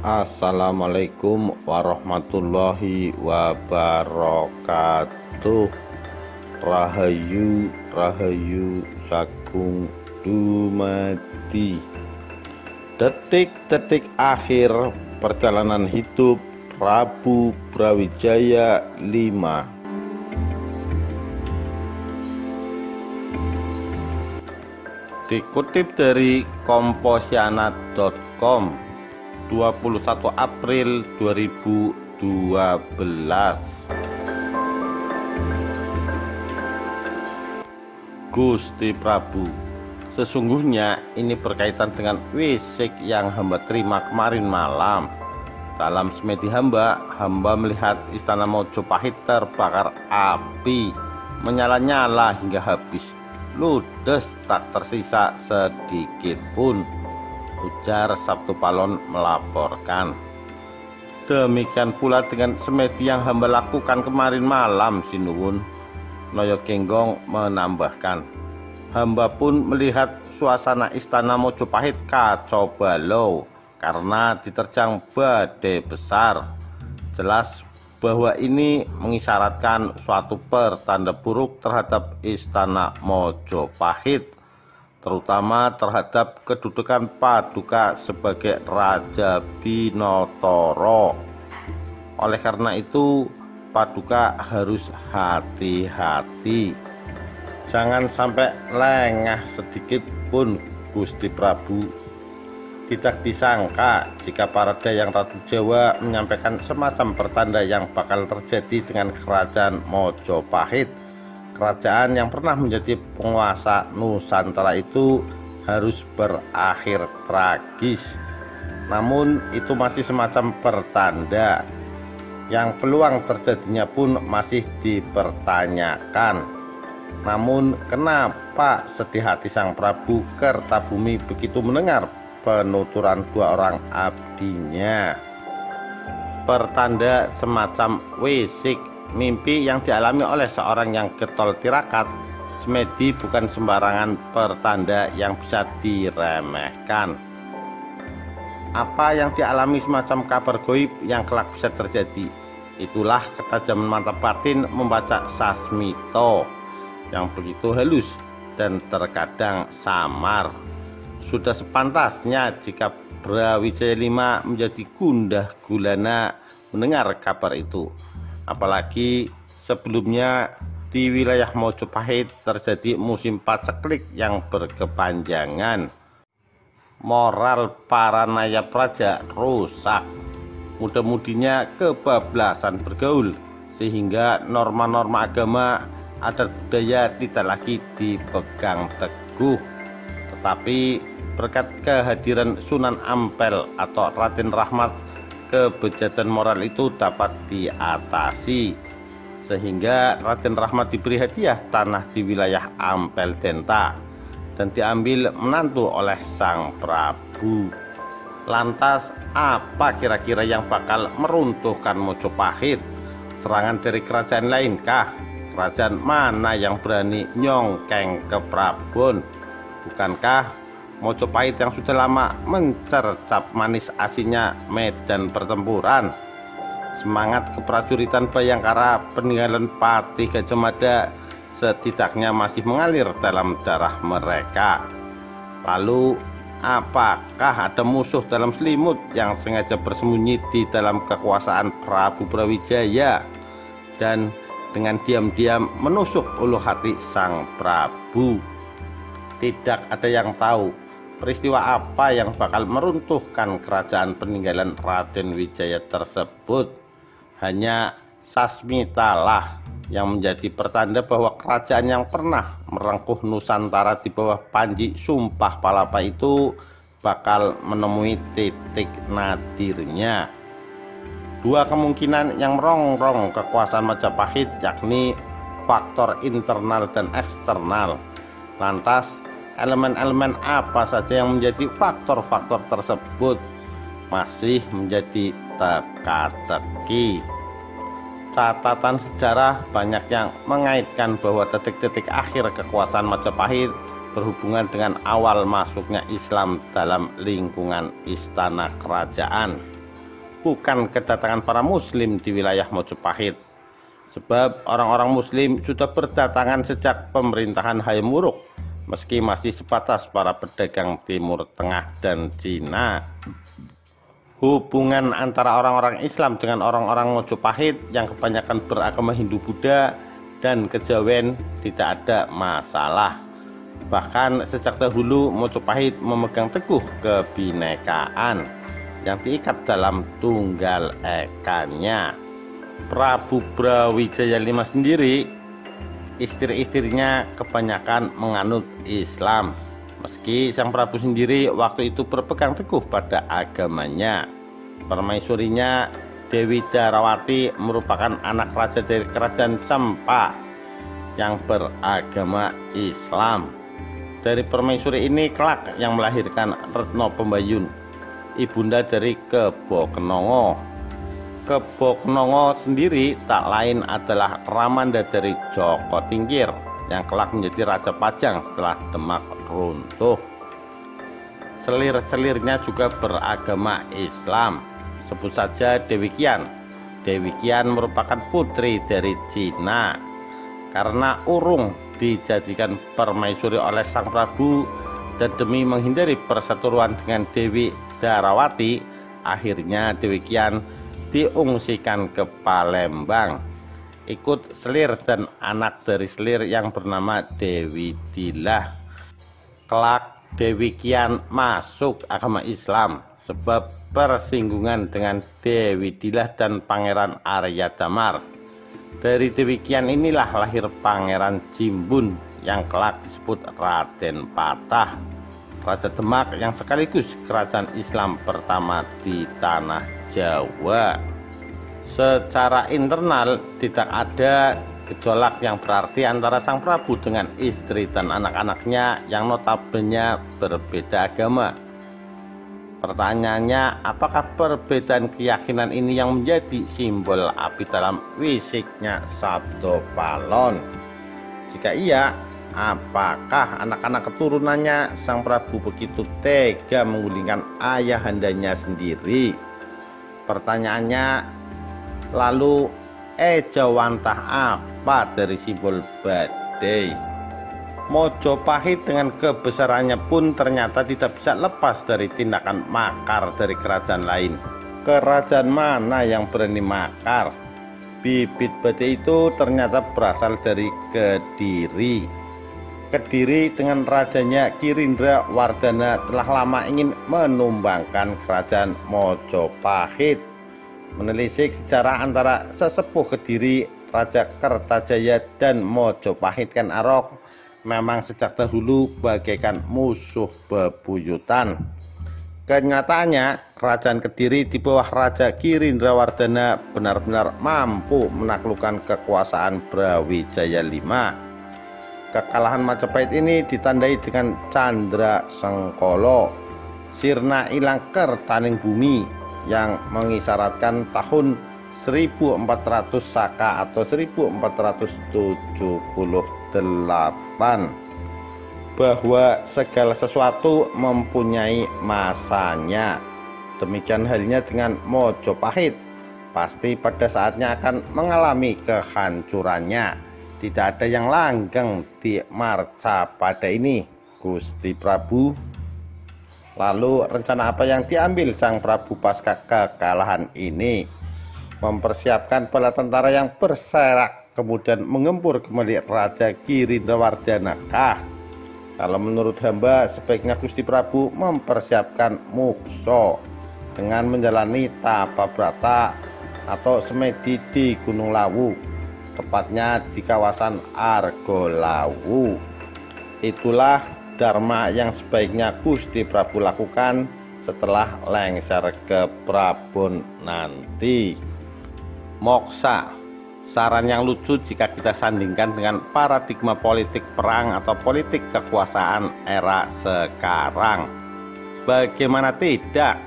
Assalamualaikum warahmatullahi wabarakatuh. Rahayu Rahayu Sagung Dumadi. Detik-detik akhir perjalanan hidup Prabu Brawijaya V. Dikutip dari komposiana.com 21 April 2012. Gusti Prabu, sesungguhnya ini berkaitan dengan wisik yang hamba terima kemarin malam. Dalam semedi hamba melihat istana Mojopahit terbakar api, menyala-nyala hingga habis, ludes tak tersisa sedikit pun, ujar Sabtu Palon melaporkan. Demikian pula dengan semedi yang hamba lakukan kemarin malam, Sinuwun. Noyo Genggong menambahkan, hamba pun melihat suasana istana Mojopahit kacau balau karena diterjang badai besar. Jelas bahwa ini mengisyaratkan suatu pertanda buruk terhadap istana Mojopahit, terutama terhadap kedudukan Paduka sebagai Raja Binotoro. Oleh karena itu, Paduka harus hati-hati, jangan sampai lengah sedikit pun, Gusti Prabu. Tidak disangka jika para dayang Ratu Jawa menyampaikan semacam pertanda yang bakal terjadi dengan kerajaan Mojopahit. Kerajaan yang pernah menjadi penguasa Nusantara itu harus berakhir tragis. Namun itu masih semacam pertanda, yang peluang terjadinya pun masih dipertanyakan. Namun kenapa sedih hati Sang Prabu Kertabumi begitu mendengar penuturan dua orang abdinya? Pertanda semacam wisik, mimpi yang dialami oleh seorang yang getol tirakat, semedi bukan sembarangan pertanda yang bisa diremehkan. Apa yang dialami semacam kabar goib yang kelak bisa terjadi. Itulah ketajaman mata batin membaca sasmito yang begitu halus dan terkadang samar. Sudah sepantasnya jika Brawijaya V menjadi gundah gulana mendengar kabar itu. Apalagi sebelumnya di wilayah Mojopahit terjadi musim paceklik yang berkepanjangan. Moral para nayab raja rusak, muda-mudinya kebablasan bergaul, sehingga norma-norma agama, adat budaya tidak lagi dipegang teguh. Tetapi berkat kehadiran Sunan Ampel atau Raden Rahmat, kebejatan moral itu dapat diatasi, sehingga Raden Rahmat diberi hadiah tanah di wilayah Ampel Denta dan diambil menantu oleh Sang Prabu. Lantas apa kira-kira yang bakal meruntuhkan Mojopahit? Serangan dari kerajaan lainkah? Kerajaan mana yang berani nyongkeng ke Prabon? Bukankah Mojopahit yang sudah lama mencercap manis asinnya medan pertempuran? Semangat keprajuritan Bayangkara peninggalan Patih Gajah Mada setidaknya masih mengalir dalam darah mereka. Lalu apakah ada musuh dalam selimut yang sengaja bersembunyi di dalam kekuasaan Prabu Brawijaya dan dengan diam-diam menusuk ulu hati Sang Prabu? Tidak ada yang tahu peristiwa apa yang bakal meruntuhkan kerajaan peninggalan Raden Wijaya tersebut. Hanya sasmitalah yang menjadi pertanda bahwa kerajaan yang pernah merengkuh Nusantara di bawah panji Sumpah Palapa itu bakal menemui titik nadirnya. Dua kemungkinan yang merongrong kekuasaan Majapahit, yakni faktor internal dan eksternal. Lantas elemen-elemen apa saja yang menjadi faktor-faktor tersebut masih menjadi teka-teki. Catatan sejarah banyak yang mengaitkan bahwa detik-detik akhir kekuasaan Majapahit berhubungan dengan awal masuknya Islam dalam lingkungan istana kerajaan. bukan kedatangan para muslim di wilayah Mojopahit. Sebab orang-orang muslim sudah berdatangan sejak pemerintahan Hayam Wuruk, meski masih sebatas para pedagang Timur Tengah dan Cina. Hubungan antara orang-orang Islam dengan orang-orang Mojopahit yang kebanyakan beragama Hindu-Buddha dan Kejawen tidak ada masalah. Bahkan sejak dahulu Mojopahit memegang teguh kebinekaan yang diikat dalam tunggal ekanya. Prabu Brawijaya V sendiri, istri-istrinya kebanyakan menganut Islam, meski sang Prabu sendiri waktu itu berpegang teguh pada agamanya. Permaisurinya Dewi Darawati merupakan anak raja dari kerajaan Cempa yang beragama Islam. Dari permaisuri ini kelak yang melahirkan Retno Pembayun, ibunda dari Kebo Kenongo. Kebo Kenongo sendiri tak lain adalah Ramanda dari Joko Tingkir yang kelak menjadi Raja Pajang setelah Demak runtuh. Selir-selirnya juga beragama Islam. Sebut saja Dewi Kian. Dewi Kian merupakan putri dari Cina. Karena urung dijadikan permaisuri oleh sang Prabu dan demi menghindari perseteruan dengan Dewi Darawati, akhirnya Dewi Kian diungsikan ke Palembang, ikut selir dan anak dari selir yang bernama Dewi Dilah. Kelak Dewi Kian masuk agama Islam sebab persinggungan dengan Dewi Dilah dan Pangeran Arya Damar. Dari Dewi Kian inilah lahir Pangeran Jimbun yang kelak disebut Raden Patah, Raja Demak yang sekaligus kerajaan Islam pertama di tanah Jawa. Secara internal tidak ada gejolak yang berarti antara sang Prabu dengan istri dan anak-anaknya yang notabene berbeda agama. Pertanyaannya, apakah perbedaan keyakinan ini yang menjadi simbol api dalam wisiknya Sabdo Palon? Jika iya, apakah anak-anak keturunannya sang Prabu begitu tega menggulingkan ayahandanya sendiri? Pertanyaannya, lalu ejawantah apa dari simbol badai? Mojopahit dengan kebesarannya pun ternyata tidak bisa lepas dari tindakan makar dari kerajaan lain. Kerajaan mana yang berani makar? Bibit badai itu ternyata berasal dari Kediri. Kediri dengan rajanya Kirindra Wardana telah lama ingin menumbangkan kerajaan Mojopahit. Menelisik sejarah antara sesepuh Kediri, Raja Kertajaya dan Mojopahit Ken Arok memang sejak dahulu bagaikan musuh bebuyutan. Kenyataannya, kerajaan Kediri di bawah Raja Kirindrawardana benar-benar mampu menaklukkan kekuasaan Brawijaya V. Kekalahan Majapahit ini ditandai dengan Candra Sengkolo, sirna ilang kertaning bumi yang mengisyaratkan tahun 1400 Saka atau 1478, bahwa segala sesuatu mempunyai masanya. Demikian halnya dengan Mojopahit, pasti pada saatnya akan mengalami kehancurannya. Tidak ada yang langgeng di Marcapada ini, Gusti Prabu. Lalu rencana apa yang diambil sang Prabu pasca kekalahan ini? Mempersiapkan bala tentara yang berserak, kemudian mengempur kembali Raja Kirindrawardana kah? Kalau menurut hamba, sebaiknya Gusti Prabu mempersiapkan mukso dengan menjalani tapa brata atau semedi di Gunung Lawu, tepatnya di kawasan Argolawu. Itulah dharma yang sebaiknya Gusti Prabu lakukan setelah lengser ke Prabon nanti. Moksa, saran yang lucu jika kita sandingkan dengan paradigma politik perang atau politik kekuasaan era sekarang. Bagaimana tidak?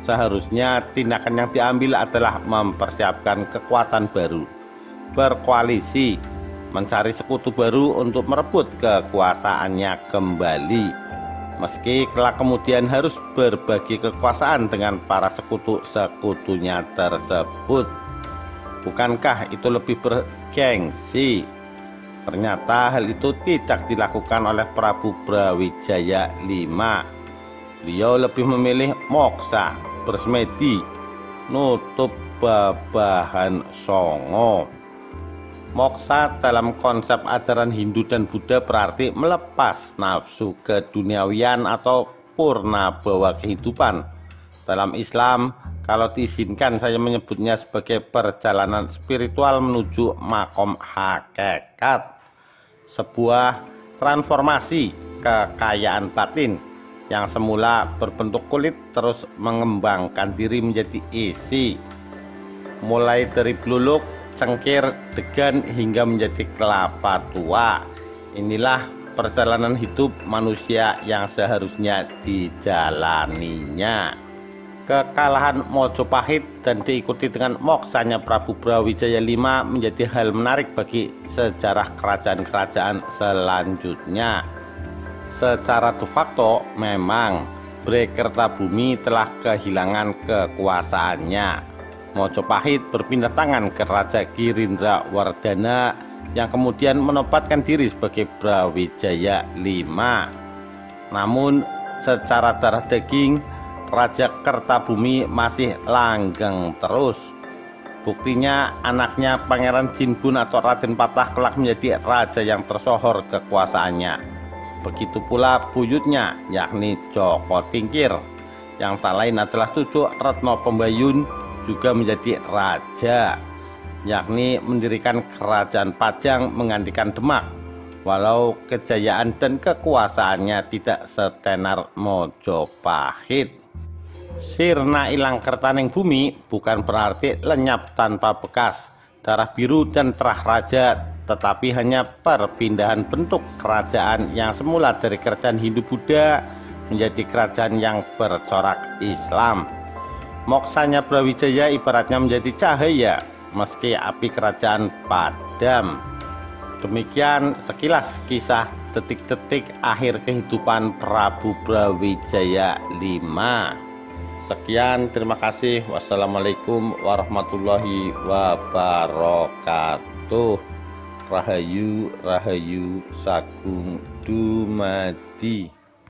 Seharusnya tindakan yang diambil adalah mempersiapkan kekuatan baru, berkoalisi, mencari sekutu baru untuk merebut kekuasaannya kembali. meski kelak kemudian harus berbagi kekuasaan dengan para sekutu-sekutunya tersebut. Bukankah itu lebih bergengsi? Ternyata hal itu tidak dilakukan oleh Prabu Brawijaya V. Beliau lebih memilih moksa, bersemedi, nutup babahan songo. Moksa dalam konsep ajaran Hindu dan Buddha berarti melepas nafsu keduniawian atau purna bawa kehidupan. Dalam Islam, kalau diizinkan saya menyebutnya sebagai perjalanan spiritual menuju makom hakikat, sebuah transformasi kekayaan batin yang semula berbentuk kulit terus mengembangkan diri menjadi isi, mulai dari bluluk, cengkir, degan hingga menjadi kelapa tua. Inilah perjalanan hidup manusia yang seharusnya dijalaninya. Kekalahan Mojopahit dan diikuti dengan moksanya Prabu Brawijaya V menjadi hal menarik bagi sejarah kerajaan-kerajaan selanjutnya. Secara de facto memang Brekertabumi telah kehilangan kekuasaannya. Mojopahit berpindah tangan ke Raja Girindrawardhana yang kemudian menempatkan diri sebagai Brawijaya V. Namun secara darah daging Raja Kertabumi masih langgeng terus. Buktinya anaknya Pangeran Jinbun atau Raden Patah kelak menjadi raja yang tersohor kekuasaannya. Begitu pula buyutnya yakni Joko Tingkir yang tak lain adalah cucu Retno Pembayun juga menjadi raja, yakni mendirikan kerajaan Pajang menggantikan Demak, walau kejayaan dan kekuasaannya tidak setenar Mojopahit. Sirna ilang kertaning bumi bukan berarti lenyap tanpa bekas darah biru dan terah raja, tetapi hanya perpindahan bentuk kerajaan yang semula dari kerajaan Hindu Buddha menjadi kerajaan yang bercorak Islam. Moksanya Brawijaya ibaratnya menjadi cahaya meski api kerajaan padam. Demikian sekilas kisah detik-detik akhir kehidupan Prabu Brawijaya V. Sekian, terima kasih. Wassalamualaikum warahmatullahi wabarakatuh. Rahayu Rahayu Sagung Dumadi.